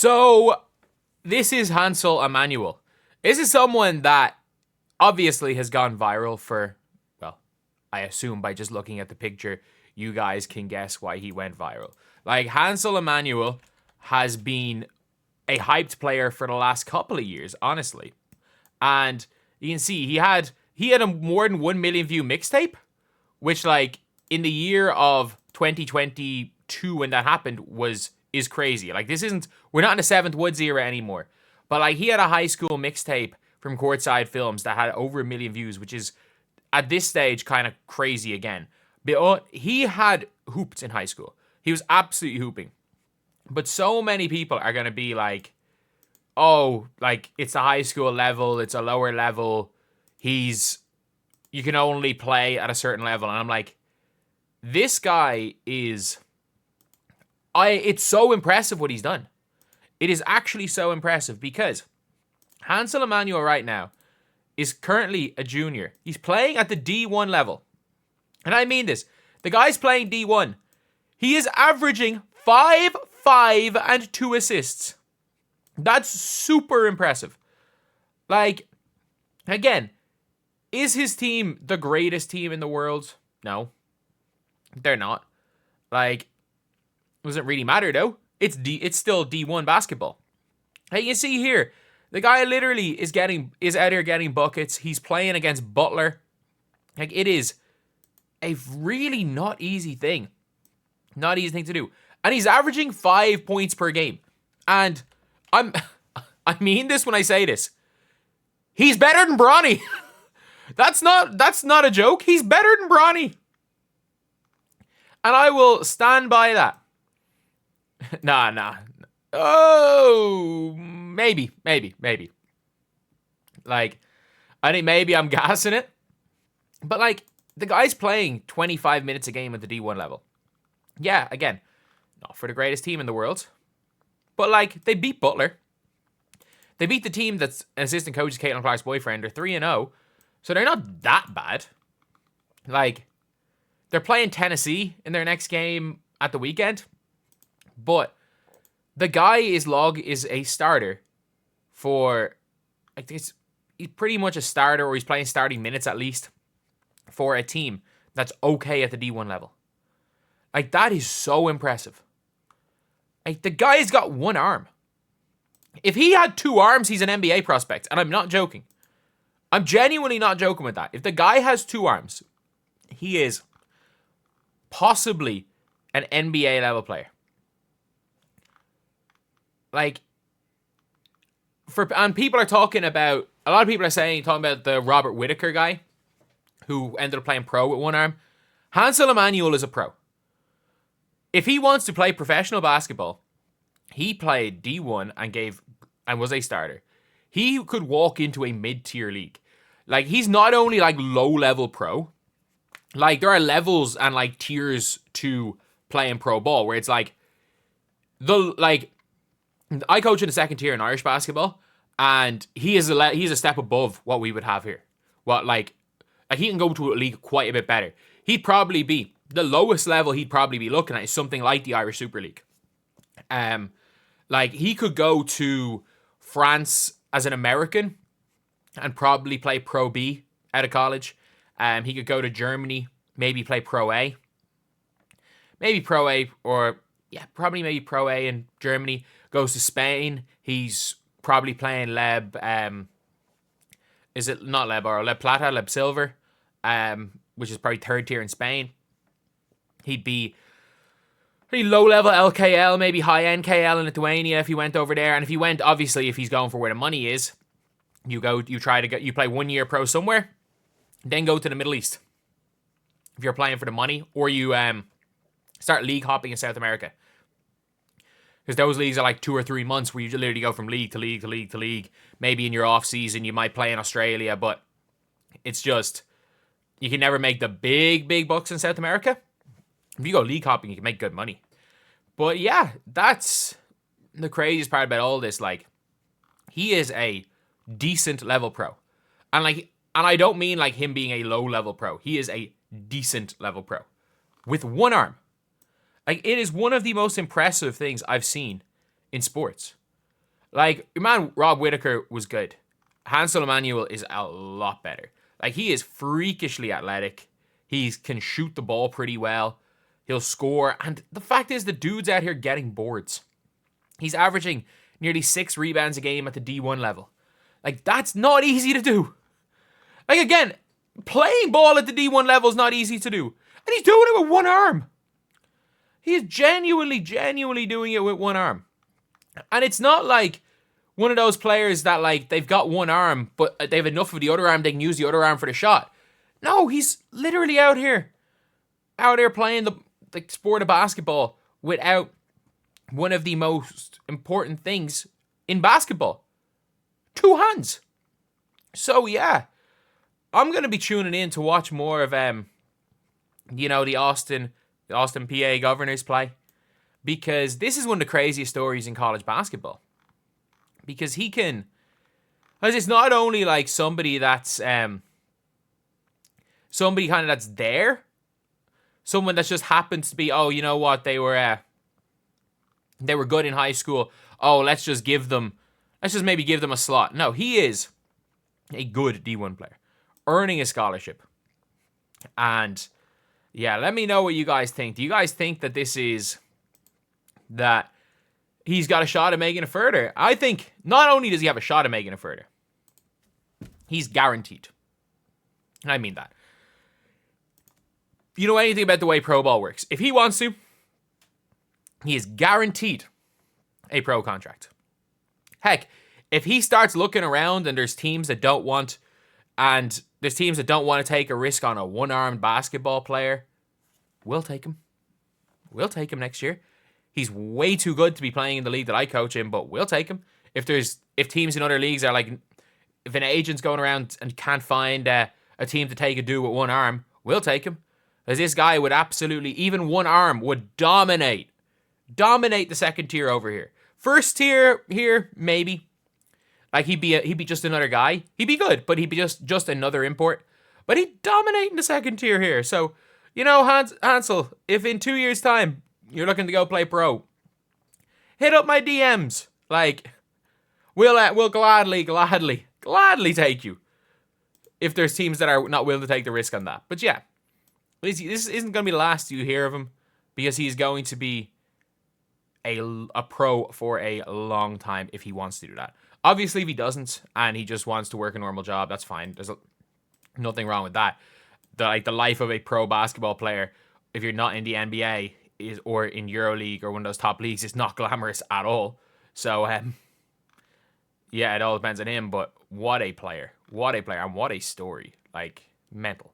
So, this is Hansel Emmanuel. This is someone that obviously has gone viral for, well, I assume by just looking at the picture, you guys can guess why he went viral. Like, Hansel Emmanuel has been a hyped player for the last couple of years, honestly. And you can see he had a more than 1 million view mixtape, which, like, in the year of 2022 when that happened is crazy. Like, we're not in the Seventh Woods era anymore. But, like, he had a high school mixtape from Courtside Films that had over 1 million views, which is, at this stage, kind of crazy again. But he had hooped in high school. He was absolutely hooping. But so many people are going to be like, oh, like, it's a high school level, it's a lower level, you can only play at a certain level. And I'm like, this guy it's so impressive what he's done. It is actually so impressive because Hansel Emmanuel right now is currently a junior. He's playing at the D1 level. And I mean this. The guy's playing D1. He is averaging 5, 5, and 2 assists. That's super impressive. Like, again, is his team the greatest team in the world? No. They're not. Like, doesn't really matter though. It's still D1 basketball. Hey, you see here, the guy literally is out here getting buckets. He's playing against Butler. Like, it is a really not easy thing. Not easy thing to do. And he's averaging 5 points per game. And I mean this when I say this. He's better than Bronny. That's not a joke. He's better than Bronny. And I will stand by that. Nah. Oh, maybe. Like, I think maybe I'm gassing it. But, like, the guy's playing 25 minutes a game at the D1 level. Yeah, again, not for the greatest team in the world. But, like, they beat Butler. They beat the team that's an assistant coach is Caitlin Clark's boyfriend. They're 3-0. So they're not that bad. Like, they're playing Tennessee in their next game at the weekend. But the guy is a starter for, I think he's pretty much a starter, or he's playing starting minutes at least for a team that's okay at the D1 level. Like, that is so impressive. Like, the guy's got one arm. If he had 2 arms, he's an NBA prospect. And I'm not joking. I'm genuinely not joking with that. If the guy has 2 arms, he is possibly an NBA level player. Like, and people are talking about, a lot of people are talking about the Robert Whitaker guy who ended up playing pro with 1 arm. Hansel Emmanuel is a pro. If he wants to play professional basketball, he played D1 and was a starter. He could walk into a mid-tier league. Like, he's not only, like, low-level pro. Like, there are levels and, like, tiers to playing pro ball where it's like, I coach in the 2nd tier in Irish basketball, and he's a step above what we would have here. Like, he can go to a league quite a bit better. He'd probably be, the lowest level he'd probably be looking at is something like the Irish Superleague. Like, he could go to France as an American and probably play Pro B out of college. He could go to Germany, maybe play Pro A. Maybe Pro A, or, yeah, probably maybe Pro A in Germany. Goes to Spain. He's probably playing is it not Leb or Leb Plata, Leb Silver, which is probably 3rd tier in Spain. He'd be pretty low level LKL, maybe high NKL in Lithuania if he went over there. And if he went, obviously, if he's going for where the money is, you play 1 year pro somewhere, then go to the Middle East if you're playing for the money, or you start league hopping in South America. Because those leagues are like 2 or 3 months where you literally go from league to league to league to league. Maybe in your off season you might play in Australia, but it's just, you can never make the big bucks in South America. If you go league hopping, you can make good money. But yeah, that's the craziest part about all this. Like, he is a decent level pro. And I don't mean like him being a low level pro. He is a decent level pro with 1 arm. Like, it is one of the most impressive things I've seen in sports. Like, your man Rob Whittaker was good. Hansel Emmanuel is a lot better. Like, he is freakishly athletic. He can shoot the ball pretty well. He'll score. And the fact is, the dude's out here getting boards. He's averaging nearly 6 rebounds a game at the D1 level. Like, that's not easy to do. Like, again, playing ball at the D1 level is not easy to do. And he's doing it with one arm. He is genuinely doing it with one arm. And it's not like one of those players that, like, they've got one arm, but they have enough of the other arm, they can use the other arm for the shot. No, he's literally out here playing the sport of basketball without one of the most important things in basketball. 2 hands. So, yeah. I'm going to be tuning in to watch more of, the Austin Peay Governors play. Because this is one of the craziest stories in college basketball. Because it's not only like somebody that's, somebody kind of that's there. Someone that just happens to be, oh, you know what, they were good in high school. Oh, let's just maybe give them a slot. No, he is a good D1 player, earning a scholarship. And yeah, let me know what you guys think. Do you guys think that that he's got a shot at making it further? I think not only does he have a shot at making it further, he's guaranteed. And I mean that. You know anything about the way pro ball works? If he wants to, he is guaranteed a pro contract. Heck, if he starts looking around and there's teams that don't want to take a risk on a one-armed basketball player, we'll take him. We'll take him next year. He's way too good to be playing in the league that I coach in, but we'll take him. If teams in other leagues are like, if an agent's going around and can't find a team to take a dude with one arm, we'll take him. Because this guy would absolutely, even one arm, would dominate the second tier over here. First tier here, maybe. Like, he'd be just another guy. He'd be good, but he'd be just another import. But he'd dominate in the second tier here. So, Hansel, if in 2 years' time you're looking to go play pro, hit up my DMs. Like, we'll gladly take you. If there's teams that are not willing to take the risk on that. But yeah. This isn't going to be the last you hear of him, because he's going to be a pro for a long time if he wants to do that. Obviously, if he doesn't and he just wants to work a normal job, that's fine. There's nothing wrong with that. The life of a pro basketball player, if you're not in the NBA or in EuroLeague or one of those top leagues, is not glamorous at all. So, yeah, it all depends on him. But what a player, and what a story! Like, mental.